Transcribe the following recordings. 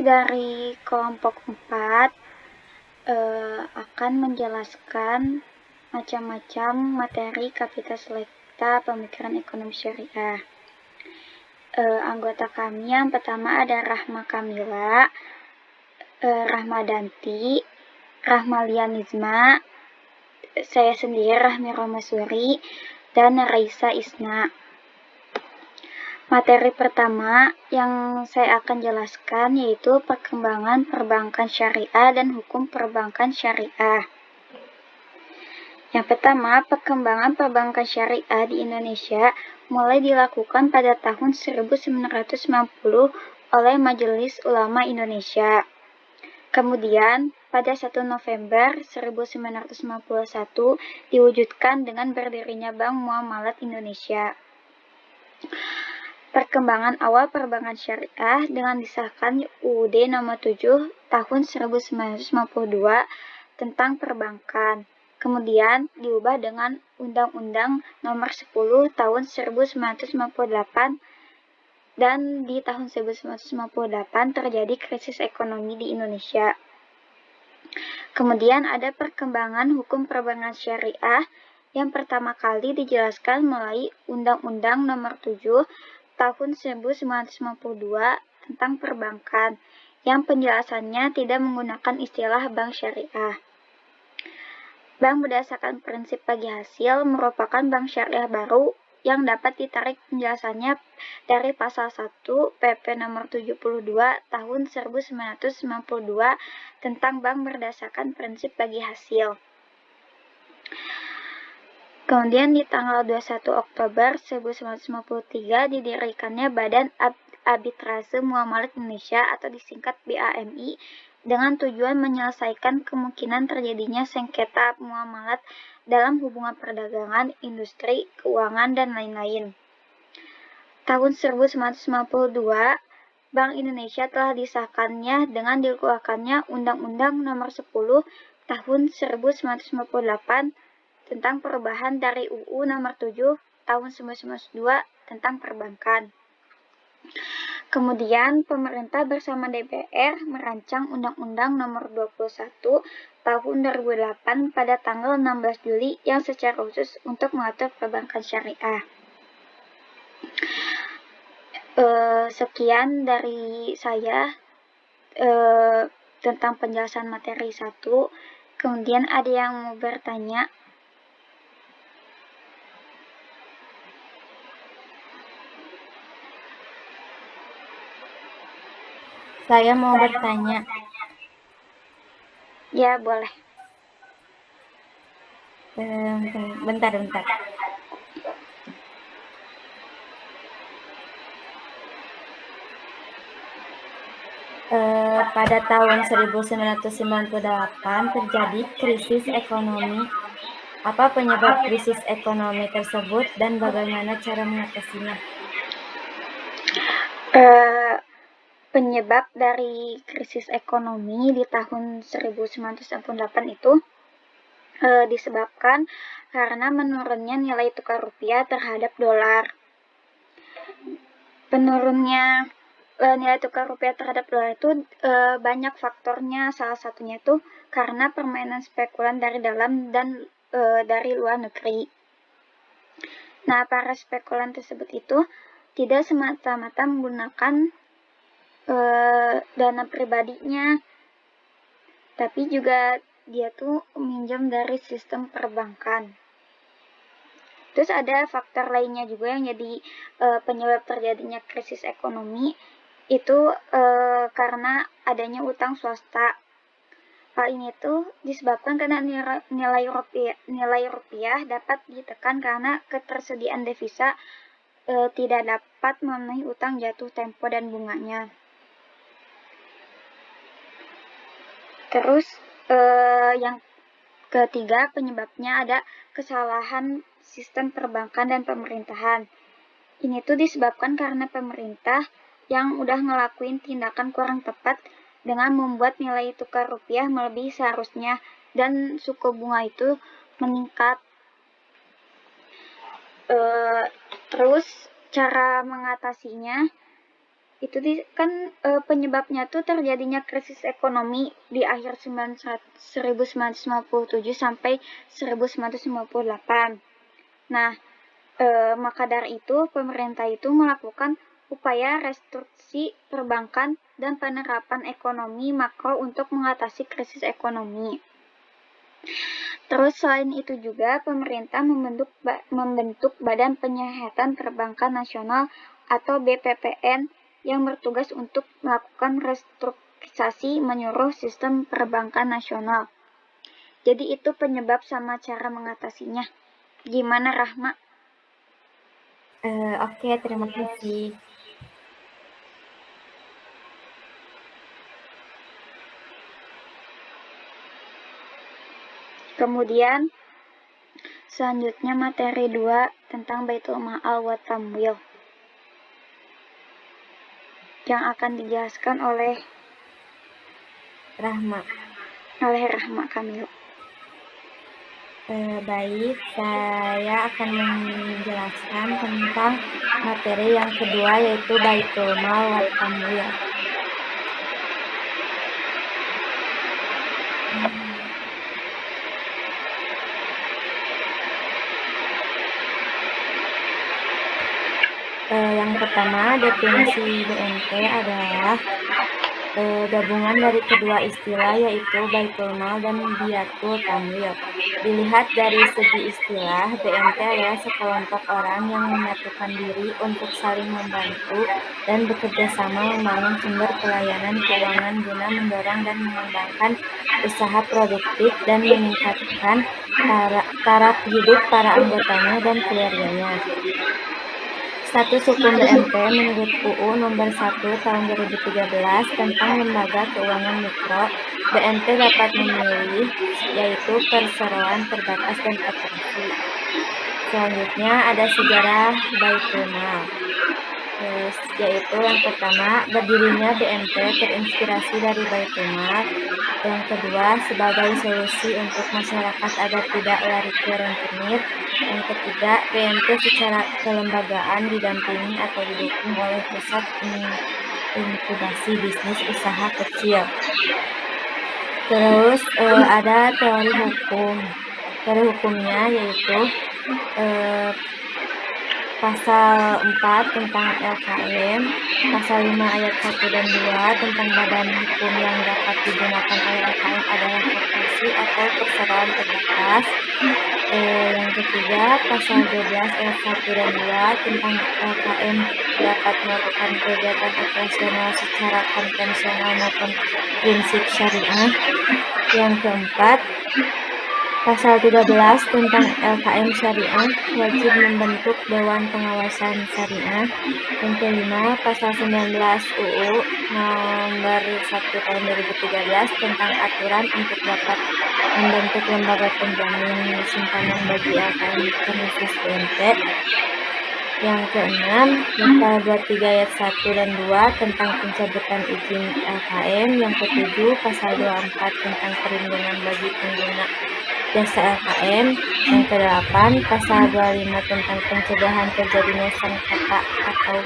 Dari kelompok 4 akan menjelaskan macam-macam materi Kapita Selekta Pemikiran Ekonomi Syariah. Anggota kami yang pertama ada Rahma Kamila, Rahmadanti, Rahmalianizma, saya sendiri Rahmi Romasuri, dan Raisa Isna. Materi pertama yang saya akan jelaskan yaitu perkembangan perbankan syariah dan hukum perbankan syariah. Yang pertama, perkembangan perbankan syariah di Indonesia mulai dilakukan pada tahun 1990 oleh Majelis Ulama Indonesia. Kemudian, pada 1 November 1951 diwujudkan dengan berdirinya Bank Muamalat Indonesia. Perkembangan awal perbankan syariah dengan disahkan UUD nomor 7 tahun 1952 tentang perbankan. Kemudian diubah dengan Undang-Undang nomor 10 tahun 1958 dan di tahun 1958 terjadi krisis ekonomi di Indonesia. Kemudian ada perkembangan hukum perbankan syariah yang pertama kali dijelaskan melalui Undang-Undang nomor 7 tahun 1952 tentang perbankan, yang penjelasannya tidak menggunakan istilah bank syariah. Bank berdasarkan prinsip bagi hasil merupakan bank syariah baru yang dapat ditarik penjelasannya dari pasal 1 PP nomor 72 tahun 1992 tentang bank berdasarkan prinsip bagi hasil. Kemudian di tanggal 21 Oktober 1953 didirikannya Badan Arbitrase Muamalat Indonesia atau disingkat BAMI dengan tujuan menyelesaikan kemungkinan terjadinya sengketa muamalat dalam hubungan perdagangan, industri, keuangan, dan lain-lain. Tahun 1992, Bank Indonesia telah disahkannya dengan dikeluarkannya Undang-Undang nomor 10 tahun 1958 tentang perubahan dari UU nomor 7 tahun 1992 tentang perbankan. Kemudian pemerintah bersama DPR merancang Undang-Undang nomor 21 tahun 2008 pada tanggal 16 Juli yang secara khusus untuk mengatur perbankan syariah. Sekian dari saya tentang penjelasan materi 1. Kemudian ada yang mau bertanya? Saya mau bertanya. Ya, boleh. Bentar. Pada tahun 1998 terjadi krisis ekonomi. Apa penyebab krisis ekonomi tersebut dan bagaimana cara mengatasinya? Penyebab dari krisis ekonomi di tahun 1998 itu disebabkan karena menurunnya nilai tukar rupiah terhadap dolar. Penurunnya nilai tukar rupiah terhadap dolar itu banyak faktornya. Salah satunya itu karena permainan spekulan dari dalam dan dari luar negeri. Nah, para spekulan tersebut itu tidak semata-mata menggunakan dana pribadinya, tapi juga dia tuh meminjam dari sistem perbankan. Terus ada faktor lainnya juga yang jadi penyebab terjadinya krisis ekonomi itu karena adanya utang swasta. Hal ini tuh disebabkan karena nilai rupiah dapat ditekan karena ketersediaan devisa tidak dapat memenuhi utang jatuh tempo dan bunganya. Terus yang ketiga penyebabnya ada kesalahan sistem perbankan dan pemerintahan. Ini tuh disebabkan karena pemerintah yang udah ngelakuin tindakan kurang tepat dengan membuat nilai tukar rupiah melebihi seharusnya dan suku bunga itu meningkat. Terus cara mengatasinya Itu penyebabnya tuh terjadinya krisis ekonomi di akhir 1957 sampai 1958. Nah, maka dari itu pemerintah itu melakukan upaya restruksi perbankan dan penerapan ekonomi makro untuk mengatasi krisis ekonomi. Terus selain itu juga pemerintah membentuk Badan Penyihatan Perbankan Nasional atau BPPN yang bertugas untuk melakukan restrukturisasi menyeluruh sistem perbankan nasional. Jadi itu penyebab sama cara mengatasinya. Gimana, Rahma? Oke, terima kasih. Kemudian selanjutnya materi 2 tentang Baitul Ma'al wa Tamwil yang akan dijelaskan oleh Rahma. Kamil. Baik, saya akan menjelaskan tentang materi yang kedua yaitu Baitul Mal wa Tamwil. Yang pertama, definisi BNP adalah gabungan dari kedua istilah yaitu Baitul Mal dan Biatul Tamwil. Dilihat dari segi istilah, BNP adalah sekelompok orang yang menyatukan diri untuk saling membantu dan bekerja sama membangun sumber pelayanan keuangan guna mendorong dan mengembangkan usaha produktif dan meningkatkan taraf hidup para anggotanya dan keluarganya. Status hukum BNP menurut UU Nomor 1 Tahun 2013 tentang Lembaga Keuangan Mikro, BNP dapat memilih yaitu perseroan terbatas dan koperasi. Selanjutnya ada sejarah Baitul Mal. Yaitu yang pertama, berdirinya BNP terinspirasi dari Baitul Mal. Yang kedua, sebagai solusi untuk masyarakat agar tidak lari ke rentenir. Yang ketiga, BNP secara kelembagaan didampingi atau didukung oleh pusat inkubasi bisnis usaha kecil. Terus ada teori hukum. Teori hukumnya yaitu Pasal 4 tentang LKM, Pasal 5 ayat 1 dan 2 tentang badan hukum yang dapat digunakan oleh LKM adalah koperasi atau perseroan terbatas. Yang ketiga, Pasal 12 ayat 1 dan 2 tentang LKM dapat melakukan kegiatan operasional secara konvensional maupun prinsip syariah. Yang keempat, Pasal 13 tentang LKM Syariah wajib membentuk Dewan Pengawasan Syariah. Yang kelima, Pasal 19 UU Nomor 1 Tahun 2013 tentang aturan untuk dapat membentuk lembaga penjamin simpanan bagi LKM khusus BNP. Yang keenam, Pasal 23 ayat 1 dan 2 tentang pencabutan izin LKM. Yang ketujuh, Pasal 24 tentang perlindungan bagi pengguna jasa LKM. Yang ke-8, Pasal 25 tentang pencegahan terjadinya sengketa atau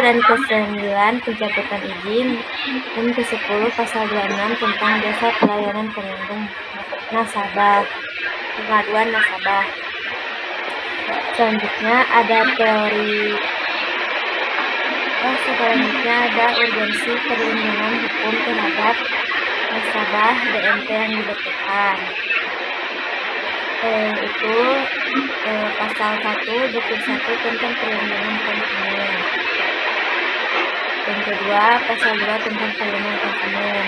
dan ke-9 pencabutan izin. Dan ke-10 Pasal 26 tentang jasa pelayanan pengaduan nasabah. Selanjutnya ada urgensi perlindungan hukum terhadap nasabah BNP yang dibutuhkan. Itu Pasal 1 buku 1 tentang perlindungan konsumen. Yang kedua, Pasal 2 tentang perlindungan konsumen.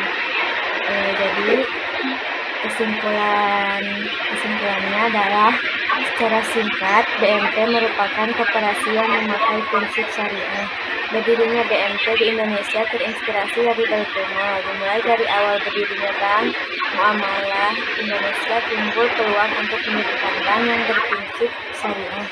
Jadi kesimpulannya adalah secara singkat, BNP merupakan koperasi yang memakai prinsip syariah. Berdirinya BNP di Indonesia terinspirasi dari Baitul Mal. Dimulai dari awal berdirinya Bank Muamalah Indonesia timbul peluang untuk mendirikan bank yang berprinsip syariah.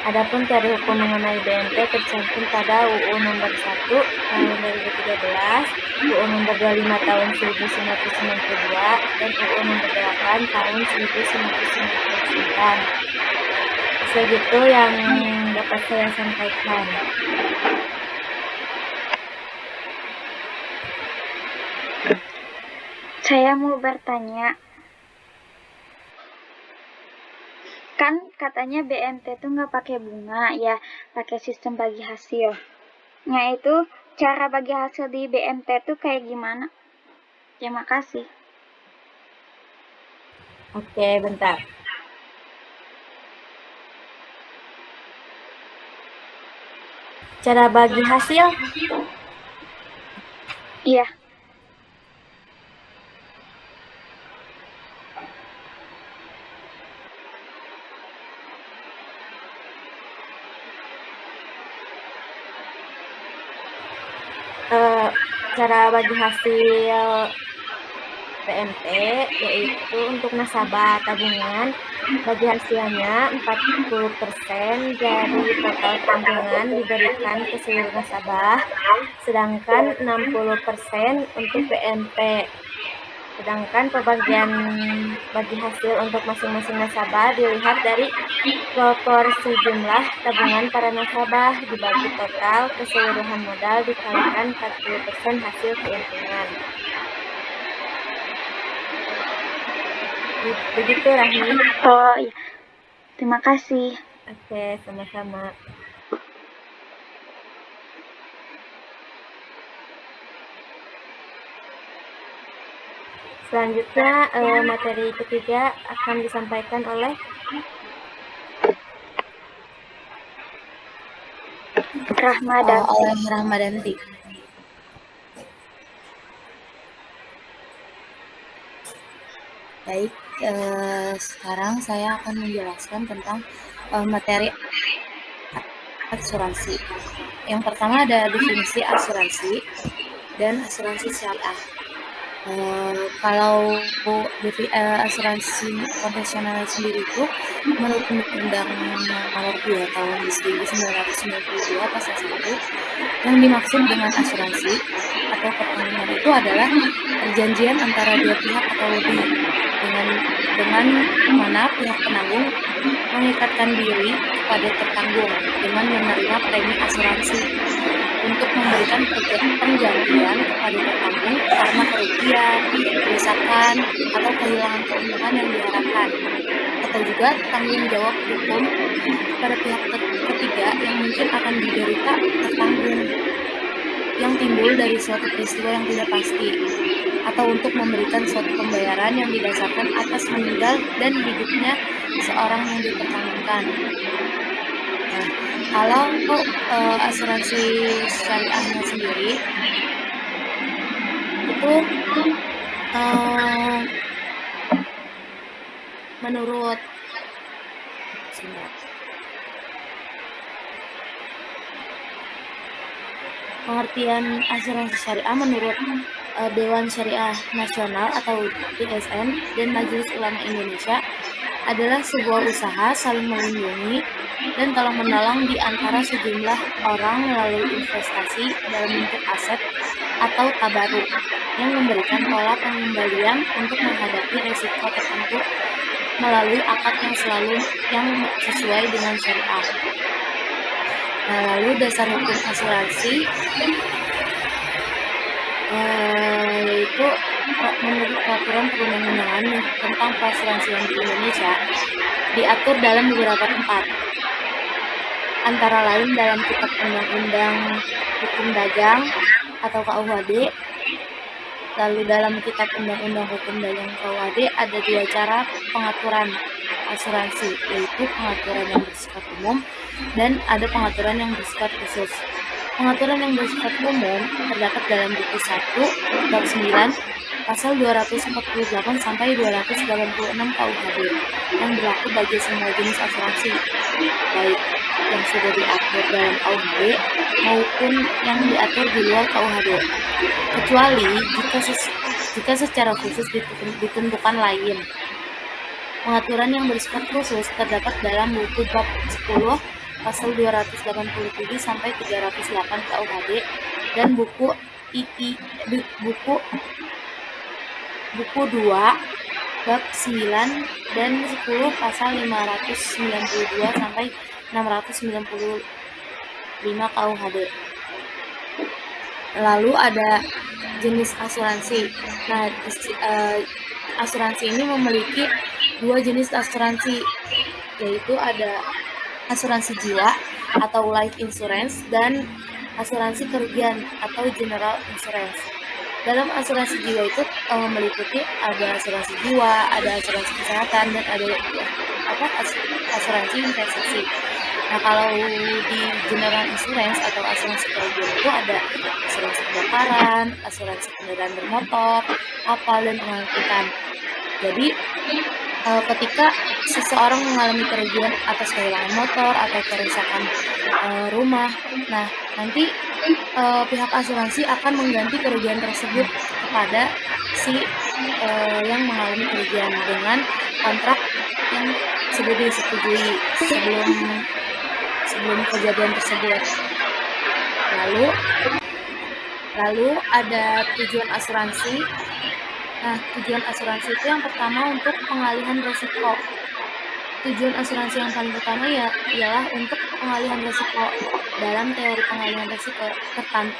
Adapun teori hukum mengenai BNP tercantum pada UU Nomor 1 Tahun 2013, UU Nomor 25 Tahun 1992, dan UU Nomor 8 Tahun 1999. Segitu yang dapat saya sampaikan. Saya mau bertanya, kan katanya BMT tuh nggak pakai bunga ya, pakai sistem bagi hasil. Nah itu cara bagi hasil di BMT tuh kayak gimana? Terima kasih. Oke, bentar. Cara bagi hasil? Iya. Cara bagi hasil PMT yaitu untuk nasabah tabungan bagi hasilnya 40% dari total tabungan diberikan ke seluruh nasabah, sedangkan 60% untuk PMP. Sedangkan pembagian bagi hasil untuk masing-masing nasabah dilihat dari proporsi jumlah tabungan para nasabah dibagi total keseluruhan modal dikalikan 40% hasil keuntungan. Begitu, Rahmi. Oh iya, terima kasih. Oke, sama-sama. Selanjutnya materi ketiga akan disampaikan oleh Rahmadanti. Baik, sekarang saya akan menjelaskan tentang materi asuransi. Yang pertama ada definisi asuransi dan asuransi syariah. Kalau asuransi konvensional sendiri itu menurut Undang-Undang Nomor 2 Tahun 1992 Pasal 1, yang dimaksud dengan asuransi atau pertanggungan itu adalah perjanjian antara dua pihak atau lebih dengan mana pihak penanggung mengikatkan diri kepada tertanggung dengan menerima premi asuransi untuk memberikan penggantian kepada tertanggung karena kerugian, kerusakan, atau kehilangan keuntungan yang diharapkan, atau juga tanggung jawab hukum kepada pihak ketiga yang mungkin akan diderita tertanggung yang timbul dari suatu peristiwa yang tidak pasti, atau untuk memberikan suatu pembayaran yang didasarkan atas meninggal dan hidupnya seorang yang dipertanggungan. Nah, kalau asuransi syariahnya sendiri itu menurut pengertian asuransi syariah menurut Dewan Syariah Nasional atau DSN dan Majelis Ulama Indonesia adalah sebuah usaha saling melindungi dan tolong-menolong di antara sejumlah orang melalui investasi dalam bentuk aset atau tabaruk yang memberikan pola pengembalian untuk menghadapi risiko tertentu melalui akad yang sesuai dengan syariah. Nah, lalu dasar hukum asuransi yaitu menurut peraturan perundang-undangan tentang perasuransian di Indonesia diatur dalam beberapa tempat, antara lain dalam Kitab Undang-Undang Hukum Dagang atau KUHD. Lalu dalam Kitab Undang-Undang Hukum Dagang KUHD ada dua cara pengaturan asuransi, yaitu pengaturan yang bersifat umum dan ada pengaturan yang bersifat khusus. Pengaturan yang bersifat umum terdapat dalam buku 1 bab 9 pasal 248 sampai 286 KUHD yang berlaku bagi semua jenis asuransi, baik yang sudah diatur dalam KUHD maupun yang diatur di luar KUHD, kecuali jika secara khusus ditentukan lain. Pengaturan yang bersifat khusus terdapat dalam buku bab 10 pasal 287 sampai 308 KUHD dan buku 2 bab 9 dan 10 pasal 592 sampai 695 KUHD. Lalu ada jenis asuransi. Nah, asuransi ini memiliki dua jenis asuransi, yaitu ada asuransi jiwa atau life insurance dan asuransi kerugian atau general insurance. Dalam asuransi jiwa itu meliputi ada asuransi jiwa, ada asuransi kesehatan, dan ada asuransi investasi. Nah, kalau di general insurance atau asuransi kerugian itu ada asuransi kebakaran, asuransi kendaraan bermotor, kapal, dan pengangkutan. Jadi ketika seseorang mengalami kerugian atas kehilangan motor atau kerusakan rumah, nah nanti pihak asuransi akan mengganti kerugian tersebut kepada si yang mengalami kerugian dengan kontrak yang sudah disetujui sebelum kejadian tersebut. Lalu ada tujuan asuransi. Nah, tujuan asuransi itu yang pertama untuk pengalihan risiko. Tujuan asuransi yang paling utama ialah untuk pengalihan risiko. Dalam teori pengalihan risiko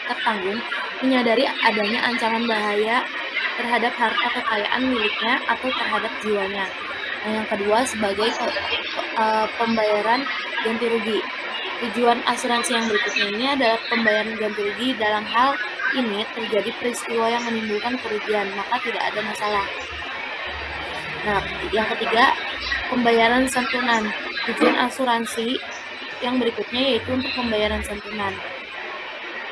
tertanggung menyadari adanya ancaman bahaya terhadap harta kekayaan miliknya atau terhadap jiwanya. Nah, yang kedua sebagai pembayaran ganti rugi. Tujuan asuransi yang berikutnya ini adalah pembayaran ganti rugi. Dalam hal ini terjadi peristiwa yang menimbulkan kerugian, maka tidak ada masalah. Nah, yang ketiga, pembayaran santunan. Tujuan asuransi yang berikutnya yaitu untuk pembayaran santunan.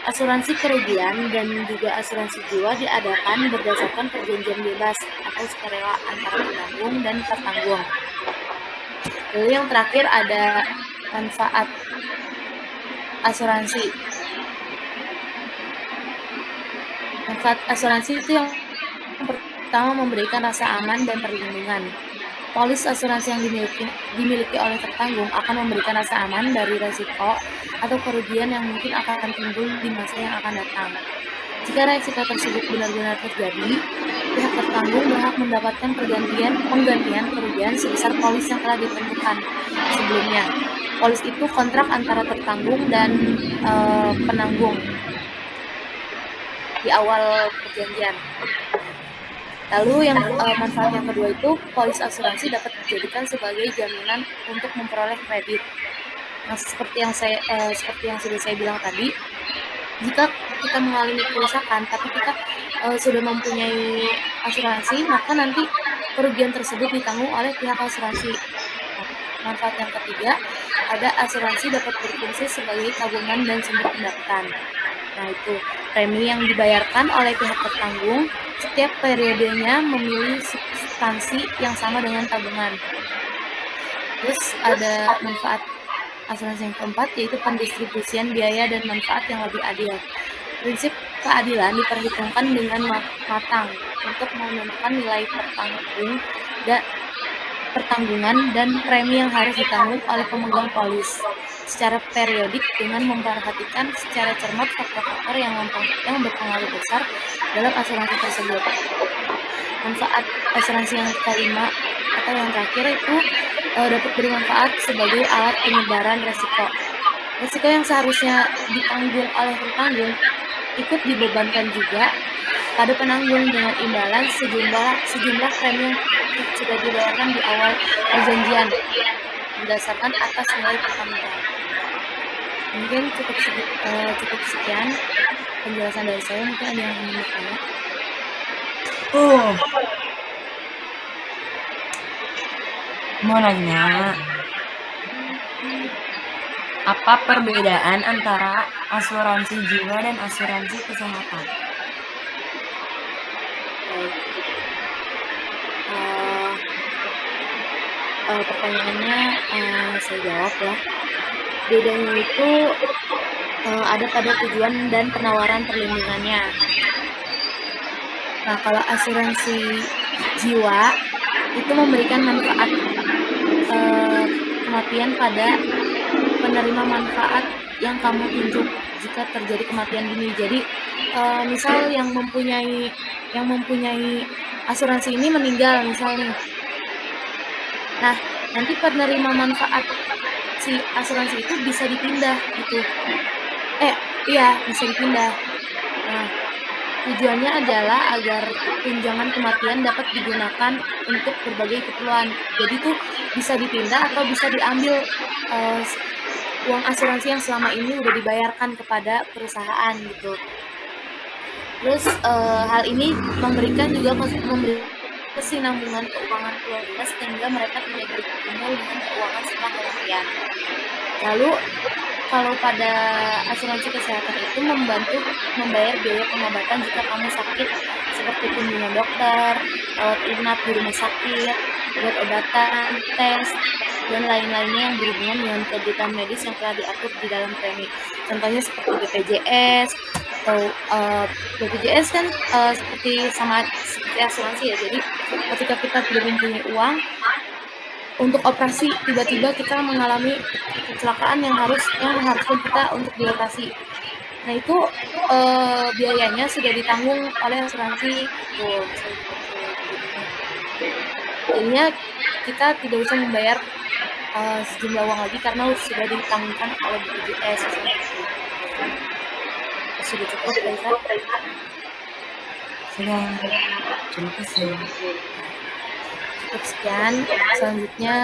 Asuransi kerugian dan juga asuransi jiwa diadakan berdasarkan perjanjian bebas atau sukarela antara penanggung dan tertanggung. Lalu yang terakhir ada manfaat asuransi. Manfaat asuransi itu yang pertama memberikan rasa aman dan perlindungan. Polis asuransi yang dimiliki oleh tertanggung akan memberikan rasa aman dari resiko atau kerugian yang mungkin akan timbul di masa yang akan datang. Jika resiko tersebut benar-benar terjadi, pihak tertanggung berhak mendapatkan penggantian kerugian sebesar polis yang telah ditentukan sebelumnya. Polis itu kontrak antara tertanggung dan penanggung di awal perjanjian. Lalu yang manfaat yang kedua itu polis asuransi dapat dijadikan sebagai jaminan untuk memperoleh kredit. Nah, seperti yang sudah saya bilang tadi, jika kita mengalami kerusakan tapi kita sudah mempunyai asuransi, maka nanti kerugian tersebut ditanggung oleh pihak asuransi. Manfaat yang ketiga, ada asuransi dapat berfungsi sebagai tabungan dan sumber pendapatan. Nah, itu premi yang dibayarkan oleh pihak tertanggung setiap periodenya memilih substansi yang sama dengan tabungan. Terus ada manfaat asuransi yang keempat, yaitu pendistribusian biaya dan manfaat yang lebih adil. Prinsip keadilan diperhitungkan dengan matang untuk menentukan nilai pertanggungan dan premi yang harus ditanggung oleh pemegang polis secara periodik dengan memperhatikan secara cermat faktor-faktor yang berpengaruh besar dalam asuransi tersebut. Manfaat asuransi yang kelima atau yang terakhir itu dapat bermanfaat sebagai alat penyebaran resiko. Resiko yang seharusnya ditanggung oleh tertanggung ikut dibebankan juga pada penanggung dengan imbalan sejumlah premi yang sudah dibayarkan di awal perjanjian berdasarkan atas nilai pertanggungan. Mungkin cukup sekian penjelasan dari saya. Mungkin ada yang ingin bertanya. Mau nanya, apa perbedaan antara asuransi jiwa dan asuransi kesehatan? Pertanyaannya saya jawab ya. Bedanya itu ada pada tujuan dan penawaran perlindungannya. Nah, kalau asuransi jiwa itu memberikan manfaat kematian pada penerima manfaat yang kamu tunjuk jika terjadi kematian dini. Jadi misal yang mempunyai asuransi ini meninggal misalnya. Nah, nanti penerima manfaat si asuransi itu bisa dipindah gitu. Bisa dipindah. Nah, tujuannya adalah agar tunjangan kematian dapat digunakan untuk berbagai keperluan. Jadi tuh bisa dipindah atau bisa diambil uang asuransi yang selama ini udah dibayarkan kepada perusahaan gitu. Terus hal ini memberikan kesinambungan keuangan keluarga sehingga mereka tidak bergumul dengan keuangan setelah kematian. Lalu kalau pada asuransi kesehatan itu membantu membayar biaya pengobatan jika kamu sakit seperti kunjungan dokter, rawat inap di rumah sakit, obat-obatan, tes, dan lain-lainnya yang berhubungan dengan kebutuhan medis yang telah diatur di dalam premi. Contohnya seperti BPJS atau BPJS kan seperti asuransi ya. Jadi ketika kita tidak mempunyai uang untuk operasi, tiba-tiba kita mengalami kecelakaan yang harusnya kita untuk dioperasi. Nah itu biayanya sudah ditanggung oleh asuransi. Jadinya kita tidak usah membayar sejumlah uang lagi karena sudah ditanggungkan oleh BPJS. Sudah cukup, Raisa? Sudah. Terima kasih. Cukup sekian. Selanjutnya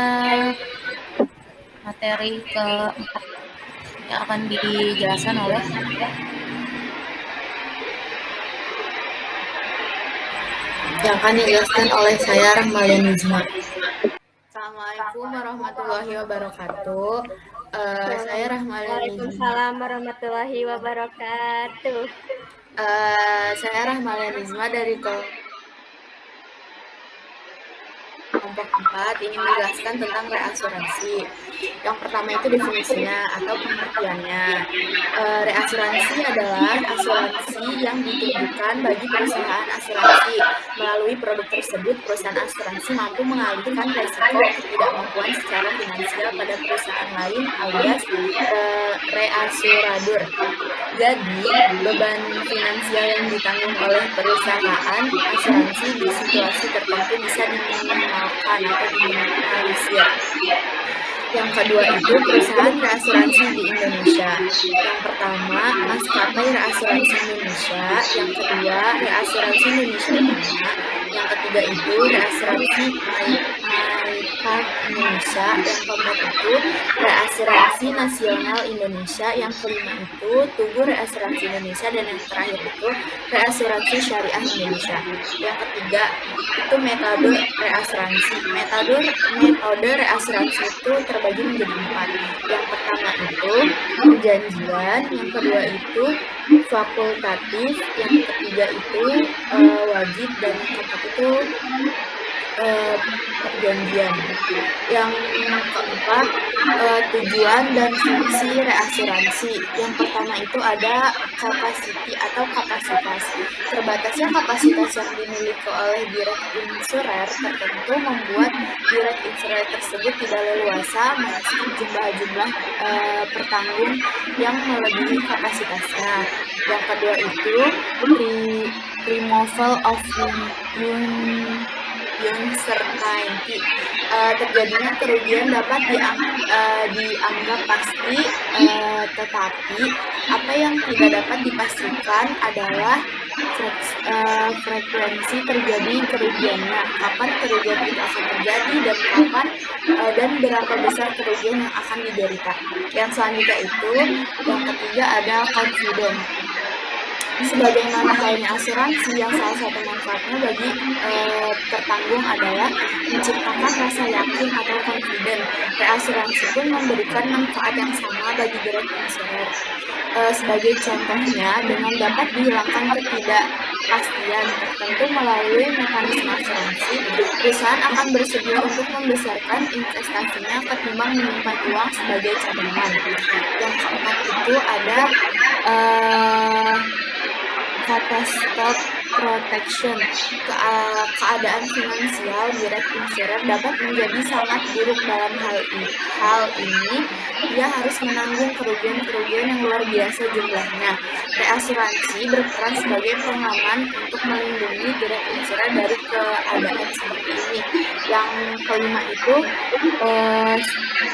materi keempat yang akan dijelaskan oleh saya Rahmalia Nizma. Assalamualaikum warahmatullahi wabarakatuh. Saya Rahmalia Nizma. Waalaikumsalam warahmatullahi wabarakatuh. Saya Rahmalia Nizma dari kelompok 4 ingin menjelaskan tentang reasuransi. Yang pertama itu definisinya atau pengertiannya. Reasuransi adalah asuransi yang ditujukan bagi perusahaan asuransi. Melalui produk tersebut, perusahaan asuransi mampu mengalihkan resiko ketidakmampuan secara finansial pada perusahaan lain alias reasuradur. Jadi, beban finansial yang ditanggung oleh perusahaan asuransi di situasi tertentu bisa diminimalkan atau diminimalisir. Yang kedua itu perusahaan reasuransi di Indonesia. Yang pertama, Maskapai Reasuransi Indonesia. Yang kedua, Reasuransi Indonesia Utama. Yang ketiga itu reasuransi MyPart Indonesia. Yang keempat itu Reasuransi Nasional Indonesia. Yang kelima itu Tugu Reasuransi Indonesia. Dan yang terakhir itu Reasuransi Syariah Indonesia. Yang ketiga itu metode reasuransi. Metode reasuransi itu terbagi menjadi 4. Yang pertama itu perjanjian, yang kedua itu fakultatif, yang ketiga itu wajib, dan yang keempat itu perjanjian. Yang keempat tujuan dan fungsi reasuransi. Yang pertama itu ada capacity atau kapasitas. Terbatasnya kapasitas yang dimiliki oleh direct insurer tertentu membuat direct insurer tersebut tidak leluasa mengisi jumlah pertanggung yang melebihi kapasitasnya. Yang kedua itu removal of uncertainty. Terjadinya kerugian dapat dianggap pasti, tetapi apa yang tidak dapat dipastikan adalah frekuensi terjadi kerugiannya, kapan kerugian itu akan terjadi, dan kapan dan berapa besar kerugian yang akan diderita. Yang selanjutnya itu, yang ketiga ada confident. Sebagaimana halnya asuransi, yang salah satu manfaatnya bagi tertanggung adalah menciptakan rasa yakin atau confident. Reasuransi pun memberikan manfaat yang sama bagi direct insurer. Sebagai contohnya, dengan dapat dihilangkan ketidakpastian tertentu melalui mekanisme asuransi, perusahaan akan bersedia untuk membesarkan investasinya ketimbang menyimpan uang sebagai cadangan. Yang keempat itu ada catastrophe protection. Keadaan finansial direct insurer dapat menjadi sangat buruk dalam hal ini. Ia harus menanggung kerugian-kerugian yang luar biasa jumlahnya. Reasuransi berperan sebagai pengaman untuk melindungi direct insurer dari keadaan seperti ini. Yang kelima itu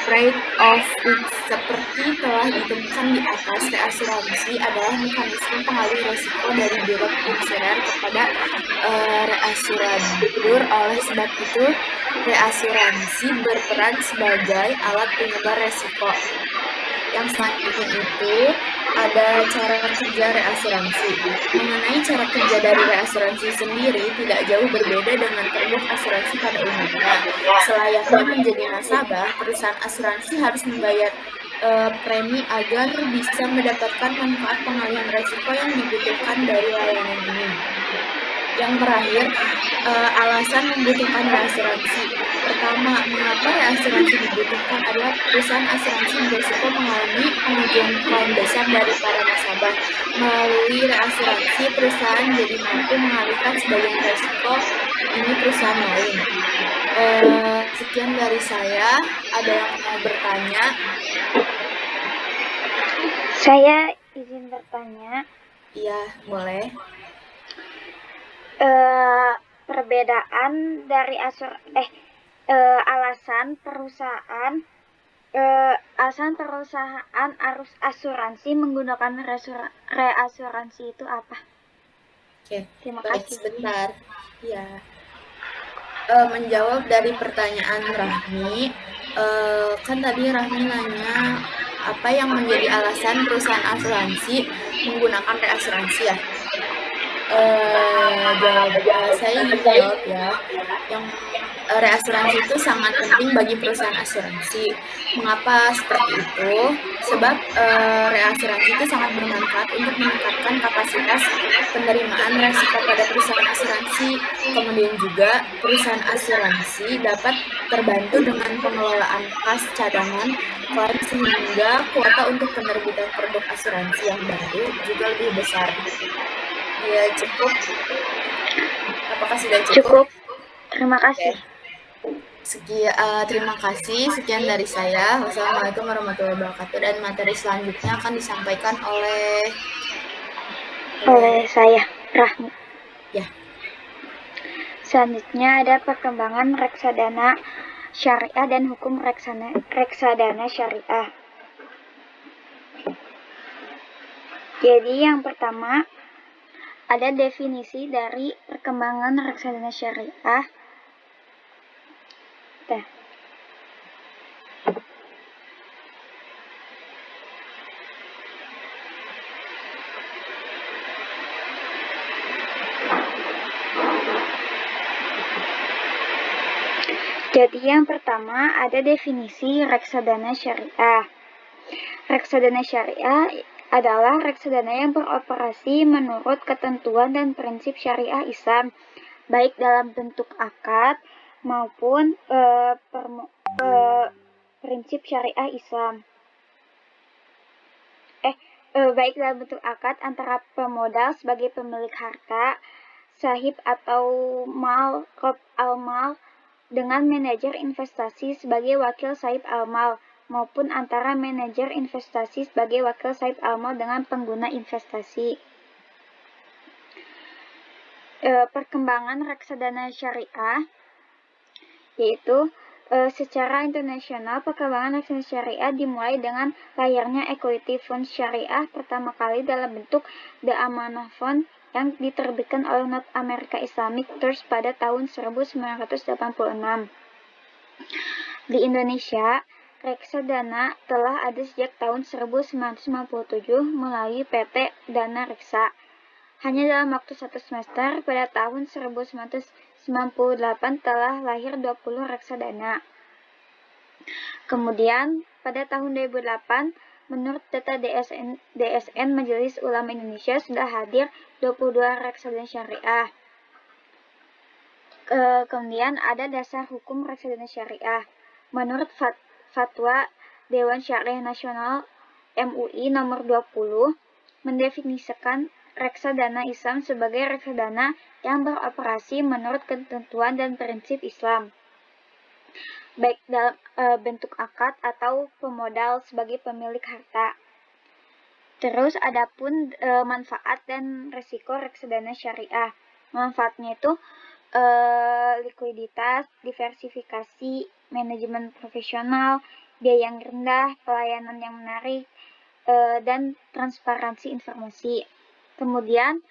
spread of risk. Seperti telah ditemukan di atas, reasuransi adalah mekanisme pengalih risiko dari direct insurer kepada reasuradur. Oleh sebab itu, reasuransi berperan sebagai alat penyebar risiko. Yang selanjutnya itu ada cara kerja reasuransi. Mengenai cara kerja dari reasuransi sendiri tidak jauh berbeda dengan produk asuransi pada umumnya. Selayaknya menjadi nasabah, perusahaan asuransi harus membayar premi agar bisa mendapatkan manfaat pengalihan risiko yang dibutuhkan dari layanan ini. Yang terakhir, alasan membutuhkan reasuransi. Pertama, mengapa reasuransi dibutuhkan adalah perusahaan asuransi berisiko mengalami pengajuan klaim besar dari para nasabah. Melalui reasuransi, perusahaan jadi mampu mengalihkan sebagian risiko ini perusahaan lain. Sekian dari saya. Ada yang mau bertanya? Saya izin bertanya. Iya, boleh. Perbedaan dari alasan perusahaan asuransi menggunakan reasuransi itu apa? Oke, Terima baik, kasih. sebentar. Ya. Menjawab dari pertanyaan Rahmi, kan tadi Rahmi nanya apa yang menjadi alasan perusahaan asuransi menggunakan reasuransi ya. Saya ingin jawab ya, yang reasuransi itu sangat penting bagi perusahaan asuransi. Mengapa seperti itu? Sebab reasuransi itu sangat bermanfaat untuk meningkatkan kapasitas penerimaan resiko pada perusahaan asuransi. Kemudian juga perusahaan asuransi dapat terbantu dengan pengelolaan kas cadangan klaim sehingga kuota untuk penerbitan produk asuransi yang baru juga lebih besar. Ya, cukup. Apakah sudah cukup? Terima kasih. Terima kasih. Sekian dari saya. Wassalamualaikum warahmatullahi wabarakatuh. Dan materi selanjutnya akan disampaikan oleh saya, Rahmi. Ya. Selanjutnya ada perkembangan reksadana syariah dan hukum reksadana syariah. Jadi yang pertama ada definisi dari perkembangan reksadana syariah. Jadi yang pertama ada definisi reksadana syariah. Reksadana syariah adalah reksadana yang beroperasi menurut ketentuan dan prinsip syariah Islam, baik dalam bentuk akad maupun prinsip syariah Islam. Baik dalam bentuk akad antara pemodal sebagai pemilik harta, sahib atau mal, rob al-mal, dengan manajer investasi sebagai wakil sahib al-mal, maupun antara manajer investasi sebagai wakil sahib al-mal dengan pengguna investasi. Perkembangan reksadana syariah yaitu secara internasional, perkembangan reksadana syariah dimulai dengan lahirnya Equity Fund Syariah pertama kali dalam bentuk The Amanah Fund yang diterbitkan oleh North America Islamic Trust pada tahun 1986. Di Indonesia, reksadana telah ada sejak tahun 1997 melalui PT Dana Reksa. Hanya dalam waktu 1 semester, pada tahun 1998 telah lahir 20 reksadana. Kemudian, pada tahun 2008, menurut data DSN Majelis Ulama Indonesia sudah hadir 22 reksadana syariah. Kemudian ada dasar hukum reksadana syariah. Menurut Fatwa Dewan Syariah Nasional MUI nomor 20 mendefinisikan reksadana Islam sebagai reksadana yang beroperasi menurut ketentuan dan prinsip Islam, baik dalam bentuk akad atau pemodal sebagai pemilik harta. Terus adapun manfaat dan risiko reksadana syariah. Manfaatnya itu likuiditas, diversifikasi, manajemen profesional, biaya yang rendah, pelayanan yang menarik, dan transparansi informasi. Kemudian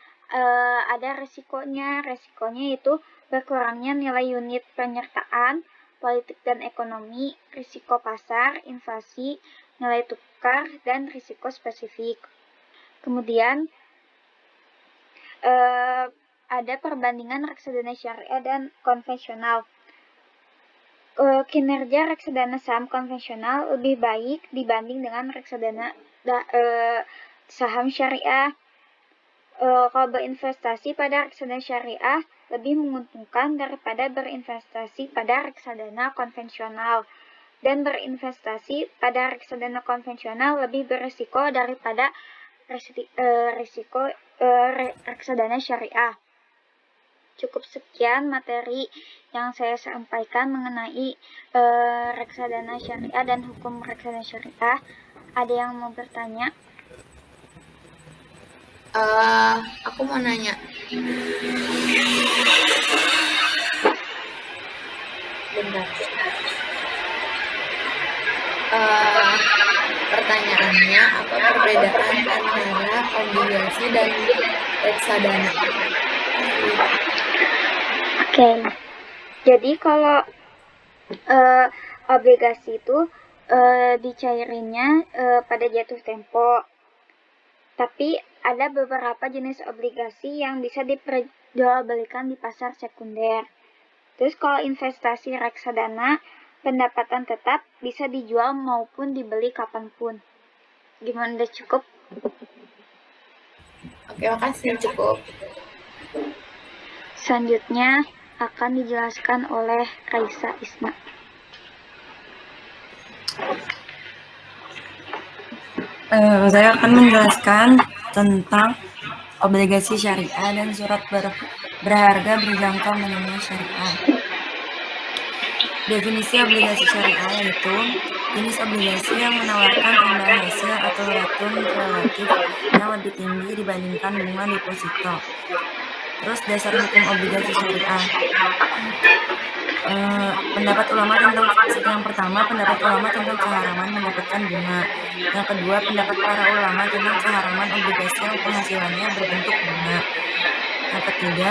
ada resikonya. Resikonya itu berkurangnya nilai unit penyertaan, politik dan ekonomi, risiko pasar, inflasi, nilai tukar, dan risiko spesifik. Kemudian ada perbandingan reksadana syariah dan konvensional. Kinerja reksadana saham konvensional lebih baik dibanding dengan reksadana saham syariah. Kalau berinvestasi pada reksadana syariah lebih menguntungkan daripada berinvestasi pada reksadana konvensional, dan berinvestasi pada reksadana konvensional lebih berisiko daripada reksadana syariah. Cukup sekian materi yang saya sampaikan mengenai reksadana syariah dan hukum reksadana syariah. Ada yang mau bertanya? Aku mau nanya. Bentar. Pertanyaannya, apa perbedaan antara obligasi dan reksadana? Oke. Jadi kalau obligasi itu dicairinnya pada jatuh tempo. Tapi ada beberapa jenis obligasi yang bisa diperjualbelikan di pasar sekunder. Terus kalau investasi reksadana, pendapatan tetap bisa dijual maupun dibeli kapanpun. Gimana, udah cukup? Oke, makasih, cukup. Selanjutnya akan dijelaskan oleh Raisa Isma. Saya akan menjelaskan tentang obligasi syariah dan surat berharga berjangka menengah syariah. Definisi obligasi syariah yaitu jenis obligasi yang menawarkan imbal hasil atau return relatif yang lebih tinggi dibandingkan bunga deposito. Terus dasar hukum obligasi syariah. Pendapat ulama tentang yang pertama, pendapat ulama tentang keharaman mendapatkan bunga. Yang kedua, pendapat para ulama tentang keharaman obligasi yang penghasilannya berbentuk bunga. Yang ketiga,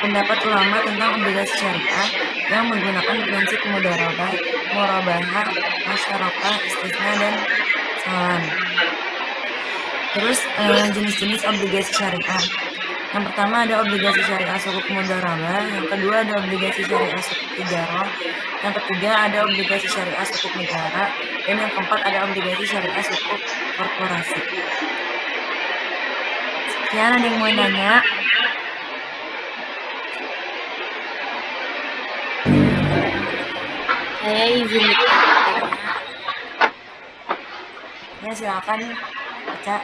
pendapat ulama tentang obligasi syariah yang menggunakan prinsip murabahah, musyarakah, istisna, dan salam. Terus jenis-jenis obligasi syariah. Yang pertama ada obligasi syariah sukuk mudharabah, yang kedua ada obligasi syariah sukuk tijarah, yang ketiga ada obligasi syariah sukuk negara, dan yang keempat ada obligasi syariah sukuk korporasi. Sekian, ada yang mau nanya? Saya izin bertanya. Ya, silakan baca.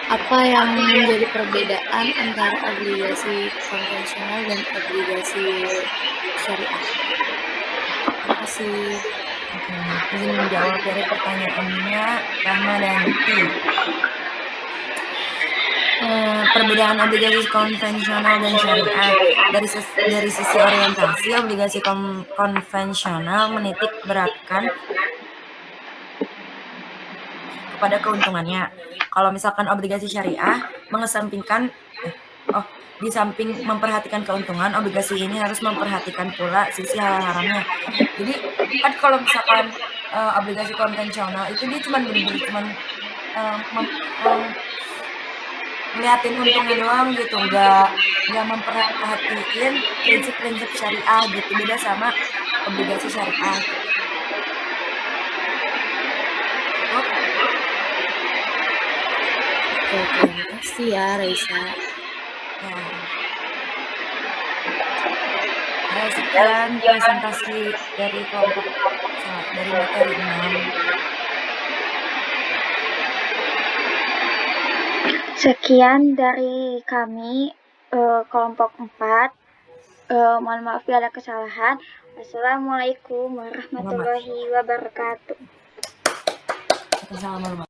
Apa yang menjadi perbedaan antara obligasi konvensional dan obligasi syariah? Terima kasih. Izin menjawab dari pertanyaannya Rahmadanti. Perbedaan obligasi konvensional dan syariah. Dari sisi orientasi, obligasi konvensional menitik beratkan kepada keuntungannya. Kalau misalkan obligasi syariah mengesampingkan di samping memperhatikan keuntungan, obligasi ini harus memperhatikan pula sisi halal haramnya. Jadi kan kalau misalkan obligasi konvensional itu dia cuma ngeliatin untungnya doang gitu, nggak memperhatiin prinsip-prinsip syariah gitu. Beda sama obligasi syariah. Oke, terima kasih ya Raisa. Sekian presentasi dari kelompok dari materi 6. Sekian dari kami kelompok 4. Mohon maaf bila ada kesalahan. Wassalamualaikum warahmatullahi wabarakatuh. Assalamualaikum.